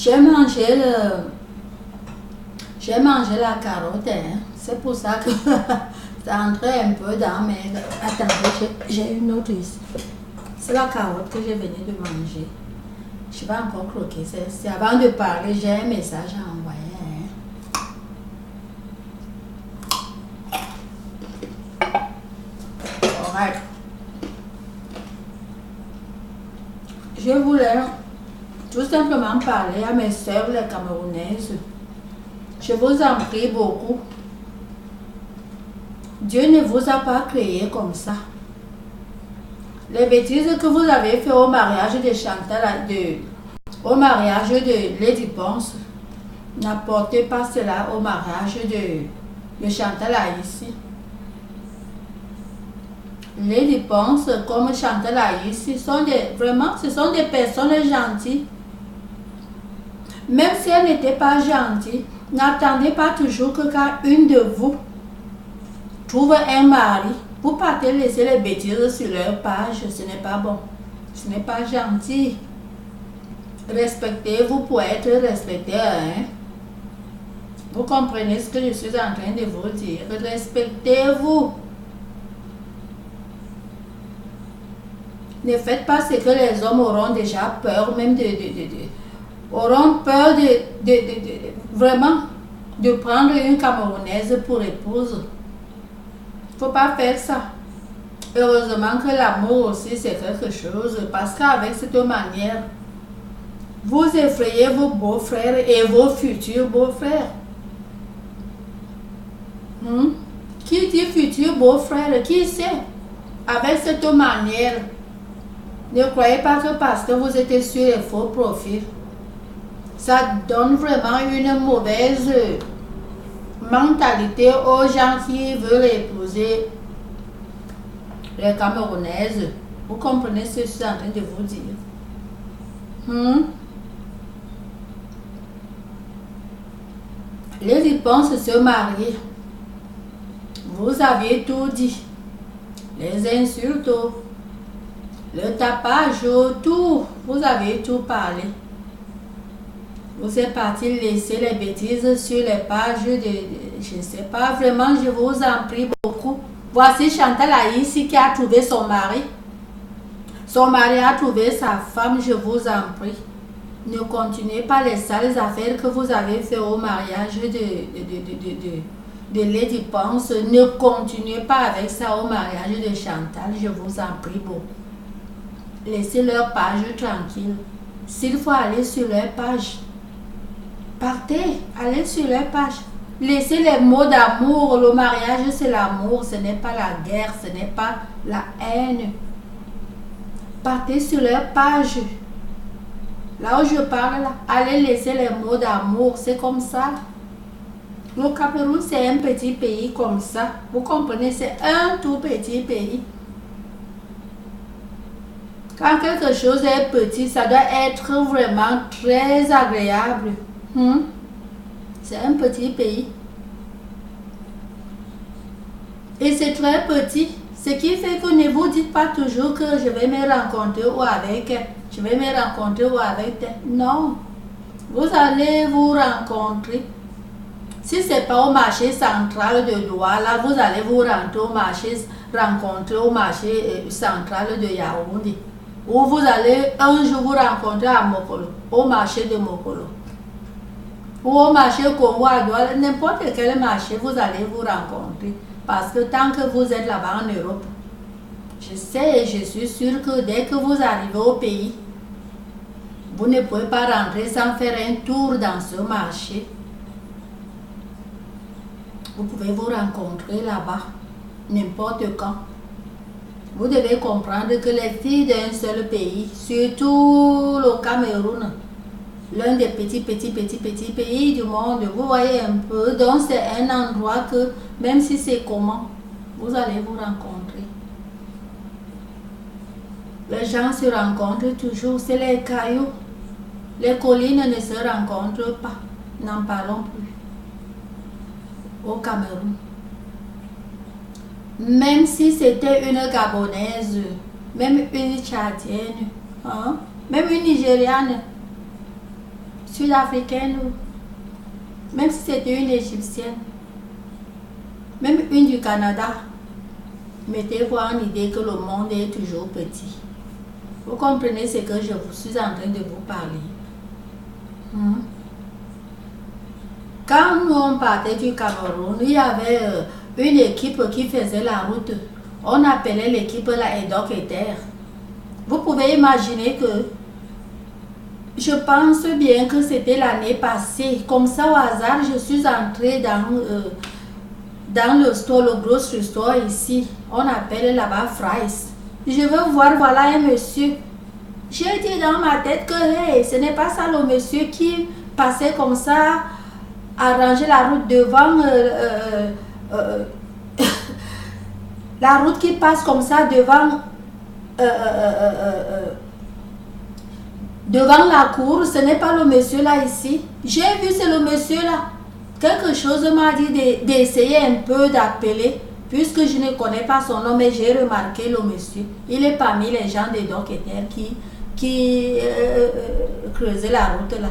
J'ai mangé la carotte, hein. C'est pour ça que ça entrait un peu dans mes... Attendez, j'ai une autre ici. C'est la carotte que je venais de manger. Je vais encore croquer celle-ci. Avant de parler, j'ai un message à envoyer. Alright. Je voulais tout simplement parler à mes soeurs les Camerounaises. Je vous en prie beaucoup. Dieu ne vous a pas créé comme ça. Les bêtises que vous avez fait au mariage de Chantal, au mariage de Lady Ponce, n'apportez pas cela au mariage de Chantal ici. Lady Ponce comme Chantal ici ce sont des personnes gentilles. Même si elles n'étaient pas gentilles, n'attendez pas toujours que quand une de vous trouve un mari, vous partez laisser les bêtises sur leur page. Ce n'est pas bon. Ce n'est pas gentil. Respectez-vous pour être respecté. Hein? Vous comprenez ce que je suis en train de vous dire. Respectez-vous. Ne faites pas ce que les hommes auront déjà peur, même auront peur vraiment de prendre une Camerounaise pour épouse. Faut pas faire ça. Heureusement que l'amour aussi c'est quelque chose, parce qu'avec cette manière, vous effrayez vos beaux-frères et vos futurs beaux-frères. Qui dit futur beau-frère? Qui sait? Avec cette manière, ne croyez pas que parce que vous êtes sur les faux profils, ça donne vraiment une mauvaise mentalité aux gens qui veulent épouser les Camerounaises. Vous comprenez ce que je suis en train de vous dire? Les pensent se marier. Vous avez tout dit. Les insultes, le tapage, tout. Vous avez tout parlé. Vous êtes parti laisser les bêtises sur les pages je ne sais pas, vraiment, je vous en prie beaucoup. Voici Chantal ici qui a trouvé son mari. Son mari a trouvé sa femme, je vous en prie. Ne continuez pas les sales affaires que vous avez fait au mariage de Lady Ponce. Ne continuez pas avec ça au mariage de Chantal, je vous en prie beaucoup. Laissez leur page tranquille. S'il faut aller sur leur page, partez, allez sur leur page. Laissez les mots d'amour. Le mariage, c'est l'amour. Ce n'est pas la guerre. Ce n'est pas la haine. Partez sur leur page. Là où je parle, là, allez laisser les mots d'amour. C'est comme ça. Le Cameroun, c'est un petit pays comme ça. Vous comprenez? C'est un tout petit pays. Quand quelque chose est petit, ça doit être vraiment très agréable. C'est un petit pays. Et c'est très petit. Ce qui fait que ne vous dites pas toujours que je vais me rencontrer ou avec elle. Je vais me rencontrer ou avec elle. Non. Vous allez vous rencontrer. Si ce n'est pas au marché central de Douala, vous allez vous rencontrer au marché central de Yaoundé. Ou vous allez un jour vous rencontrer à Mokolo, au marché de Mokolo. Ou au marché Congo à Douala, n'importe quel marché, vous allez vous rencontrer. Parce que tant que vous êtes là-bas en Europe, je sais et je suis sûre que dès que vous arrivez au pays, vous ne pouvez pas rentrer sans faire un tour dans ce marché. Vous pouvez vous rencontrer là-bas, n'importe quand. Vous devez comprendre que les filles d'un seul pays, surtout le Cameroun, l'un des petits pays du monde, vous voyez un peu, donc c'est un endroit que, même si c'est comment, vous allez vous rencontrer. Les gens se rencontrent toujours, c'est les cailloux. Les collines ne se rencontrent pas, n'en parlons plus. Au Cameroun. Même si c'était une Gabonaise, même une Tchadienne, même une Nigériane, sud-africaine, même si c'était une égyptienne, même une du Canada, mettez-vous en idée que le monde est toujours petit. Vous comprenez ce que je vous suis en train de vous parler. Quand nous on partait du Cameroun, il y avait une équipe qui faisait la route. On appelait l'équipe la Edok Eter. Vous pouvez imaginer que je pense bien que c'était l'année passée. Comme ça au hasard, je suis entrée dans le store, le grocery store ici. On appelle là-bas Fry's. Je veux voir, voilà un monsieur. J'ai dit dans ma tête que hey, ce n'est pas ça le monsieur qui passait comme ça, arranger la route devant la route qui passe comme ça devant devant la cour. Ce n'est pas le monsieur là ici. J'ai vu, c'est le monsieur là. Quelque chose m'a dit d'essayer un peu d'appeler, puisque je ne connais pas son nom, mais j'ai remarqué le monsieur. Il est parmi les gens des docteurs qui creusaient la route là.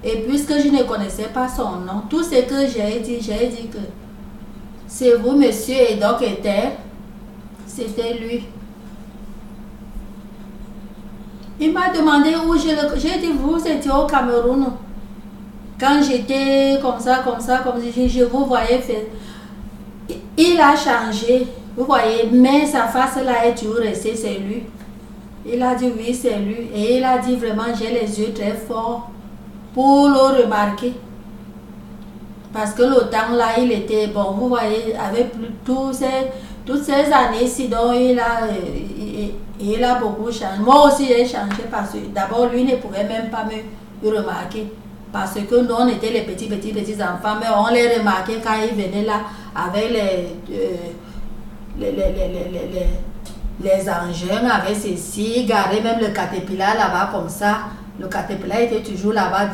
Et puisque je ne connaissais pas son nom, tout ce que j'ai dit que c'est vous, monsieur et docteur, c'était lui. Il m'a demandé où j'ai dit, vous étiez au Cameroun. Quand j'étais comme ça, je vous voyais faire. Il a changé, vous voyez, mais sa face là est toujours restée, c'est lui. Il a dit oui, c'est lui. Et il a dit vraiment, j'ai les yeux très forts pour le remarquer. Parce que le temps là, il était bon, vous voyez, avec toutes ces années-ci, donc il a beaucoup changé. Moi aussi, j'ai changé parce que d'abord, lui ne pouvait même pas me remarquer. Parce que nous, on était les petits enfants, mais on les remarquait quand ils venaient là avec les engins, avec ceci, garer même le caterpillar là-bas comme ça. Le caterpillar était toujours là-bas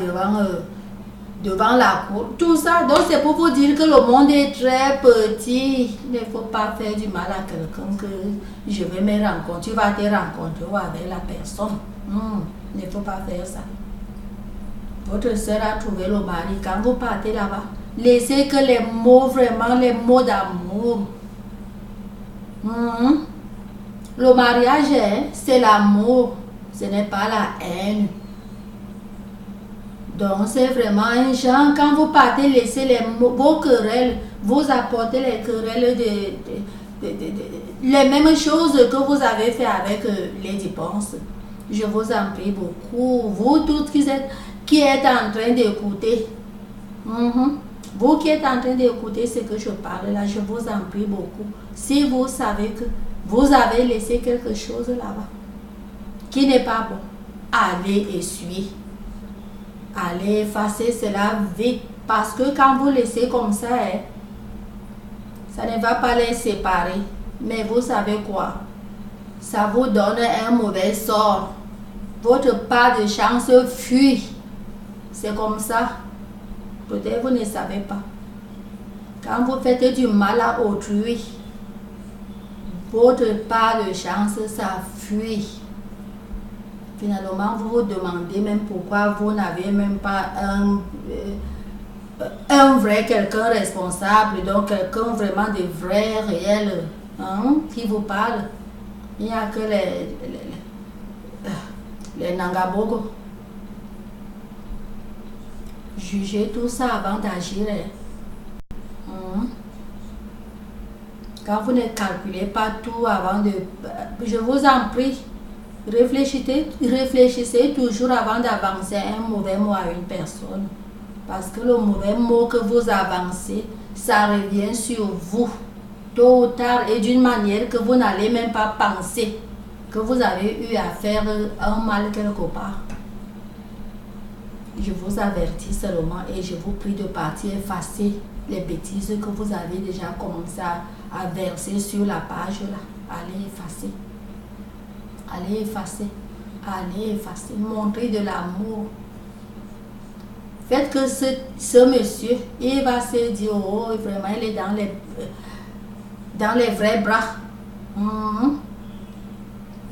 devant la cour. Tout ça, donc c'est pour vous dire que le monde est très petit. Il ne faut pas faire du mal à quelqu'un que je vais me rencontrer. Tu vas te rencontrer avec la personne. Il ne faut pas faire ça. Votre soeur a trouvé le mari. Quand vous partez là-bas, laissez que les mots, vraiment les mots d'amour. Le mariage, c'est l'amour, ce n'est pas la haine. Donc c'est vraiment un genre, quand vous partez, laissez vos querelles, vous apportez les querelles les mêmes choses que vous avez fait avec les dépenses. Je vous en prie beaucoup, vous toutes qui êtes en train d'écouter, vous qui êtes en train d'écouter ce que je parle là, je vous en prie beaucoup. Si vous savez que vous avez laissé quelque chose là-bas qui n'est pas bon, allez essuyer. Allez effacer cela vite. Parce que quand vous laissez comme ça, ça ne va pas les séparer. Mais vous savez quoi? Ça vous donne un mauvais sort. Votre part de chance fuit. C'est comme ça. Peut-être vous ne savez pas. Quand vous faites du mal à autrui, votre part de chance, ça fuit. Finalement, vous vous demandez même pourquoi vous n'avez même pas un vrai quelqu'un responsable, donc quelqu'un vraiment de vrai, réel, qui vous parle. Il n'y a que les Nangabogo. Jugez tout ça avant d'agir. Quand vous ne calculez pas tout avant de... Je vous en prie, réfléchissez toujours avant d'avancer un mauvais mot à une personne. Parce que le mauvais mot que vous avancez, ça revient sur vous, tôt ou tard, et d'une manière que vous n'allez même pas penser que vous avez eu à faire un mal quelque part. Je vous avertis seulement et je vous prie de partir effacer les bêtises que vous avez déjà commencé à verser sur la page là. Allez effacer. Allez effacer. Allez effacer. Montrez de l'amour. Faites que ce monsieur, il va se dire, oh, vraiment, il est dans les vrais bras.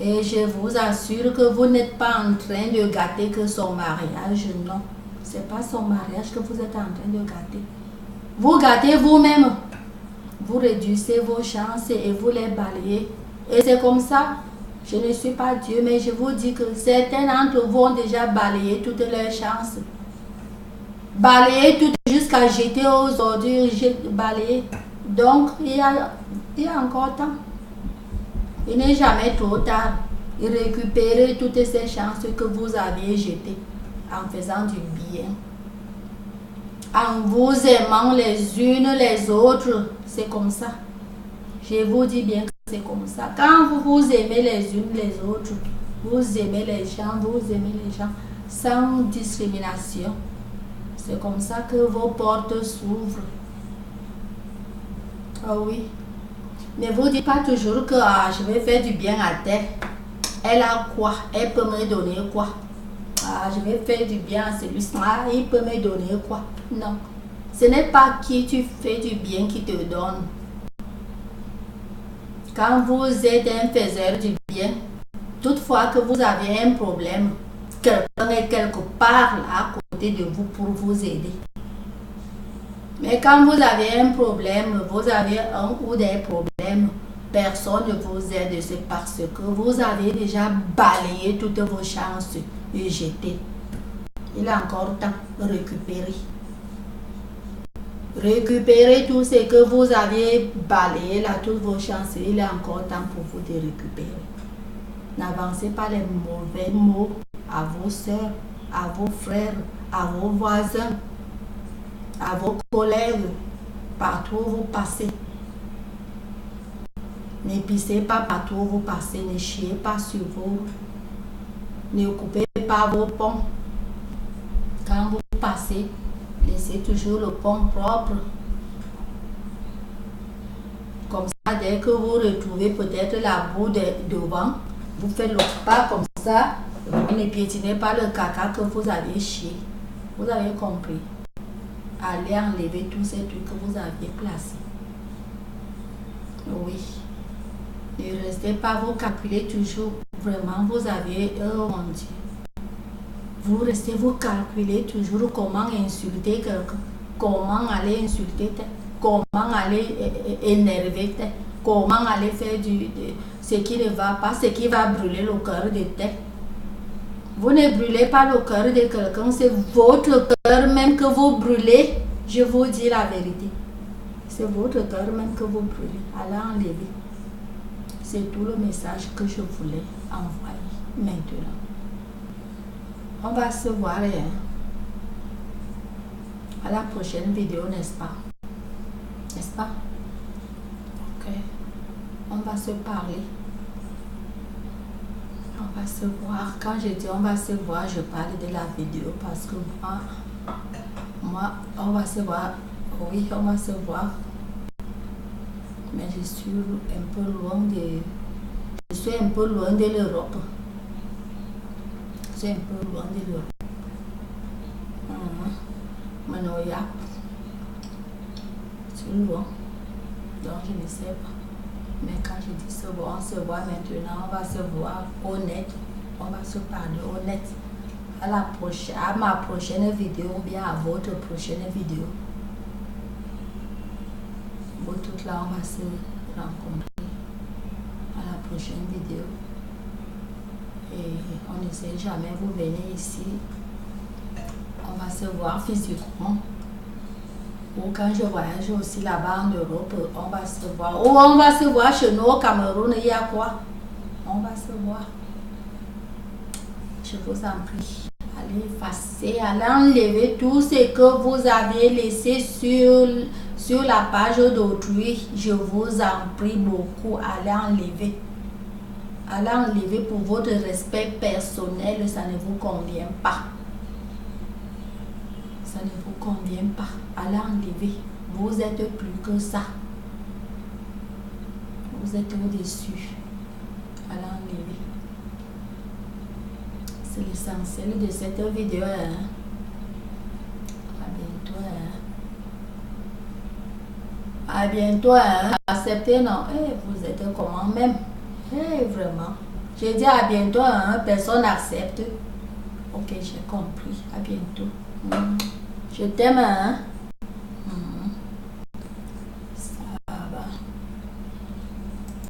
Et je vous assure que vous n'êtes pas en train de gâter que son mariage, non. C'est pas son mariage que vous êtes en train de gâter. Vous gâtez vous-même. Vous réduisez vos chances et vous les balayez. Et c'est comme ça. Je ne suis pas Dieu, mais je vous dis que certains d'entre vous ont déjà balayé toutes leurs chances. Balayé tout jusqu'à jeter aux ordures, balayé. Donc, il y a encore temps. Il n'est jamais trop tard. Récupérez toutes ces chances que vous aviez jetées en faisant du bien. En vous aimant les unes les autres. C'est comme ça. Je vous dis bien que c'est comme ça. Quand vous vous aimez les unes les autres, vous aimez les gens sans discrimination. C'est comme ça que vos portes s'ouvrent. Ah oui. Ne vous dites pas toujours que je vais faire du bien à terre. Elle a quoi? Elle peut me donner quoi? Je vais faire du bien à celui-là. Il peut me donner quoi? Non. Ce n'est pas qui tu fais du bien qui te donne. Quand vous êtes un faiseur du bien, toutefois que vous avez un problème, quelqu'un est quelque part à côté de vous pour vous aider. Mais quand vous avez un problème, vous avez un ou des problèmes, personne ne vous aide, c'est parce que vous avez déjà balayé toutes vos chances et jeté. Il est encore temps de récupérer. Récupérez tout ce que vous avez balayé là, toutes vos chances. Il est encore temps pour vous de récupérer. N'avancez pas les mauvais mots à vos soeurs, à vos frères, à vos voisins, à vos collègues, partout où vous passez. Ne pissez pas partout où vous passez, ne chiez pas sur vous. Ne coupez pas vos ponts. Quand vous passez, laissez toujours le pont propre. Comme ça, dès que vous retrouvez peut-être la boue devant, vous faites le pas comme ça. Vous ne piétinez pas le caca que vous avez chié. Vous avez compris. Allez enlever tous ces trucs que vous aviez placés. Oui. Ne restez pas, vous calculez toujours. Vraiment, vous avez mon Dieu. Vous restez, vous calculez toujours comment insulter quelqu'un, comment aller insulter, comment aller énerver, comment aller faire ce qui ne va pas, ce qui va brûler le cœur de tête. Vous ne brûlez pas le cœur de quelqu'un, c'est votre cœur même que vous brûlez. Je vous dis la vérité. C'est votre cœur même que vous brûlez. Allez enlever. C'est tout le message que je voulais envoyer maintenant. On va se voir à la prochaine vidéo, n'est-ce pas? N'est-ce pas? Ok. On va se parler. On va se voir. Quand je dis on va se voir, je parle de la vidéo parce que moi, on va se voir. Oui, on va se voir. Mais je suis un peu loin de l'Europe. C'est un peu loin de l'Europe. Manoya. C'est loin. Donc je ne sais pas. Mais quand je dis se voir, on se voit maintenant. On va se voir honnête. On va se parler honnête. À ma prochaine vidéo ou bien à votre prochaine vidéo. Vous toutes là, on va se rencontrer à la prochaine vidéo. Et on ne sait jamais, vous venez ici, on va se voir physiquement. Ou quand je voyage aussi là-bas en Europe, on va se voir. Ou on va se voir chez nous au Cameroun, il y a quoi? On va se voir. Je vous en prie. Allez effacer, allez enlever tout ce que vous avez laissé sur la page d'autrui. Je vous en prie beaucoup, allez enlever. Allez enlever pour votre respect personnel, ça ne vous convient pas. Ça ne vous convient pas. Allez enlever. Vous êtes plus que ça. Vous êtes au-dessus. Allez enlever. C'est l'essentiel de cette vidéo. À bientôt. Acceptez, non? Vous êtes comment même? Vraiment. J'ai dit à bientôt, personne n'accepte. Ok, j'ai compris. À bientôt. Je t'aime, hein?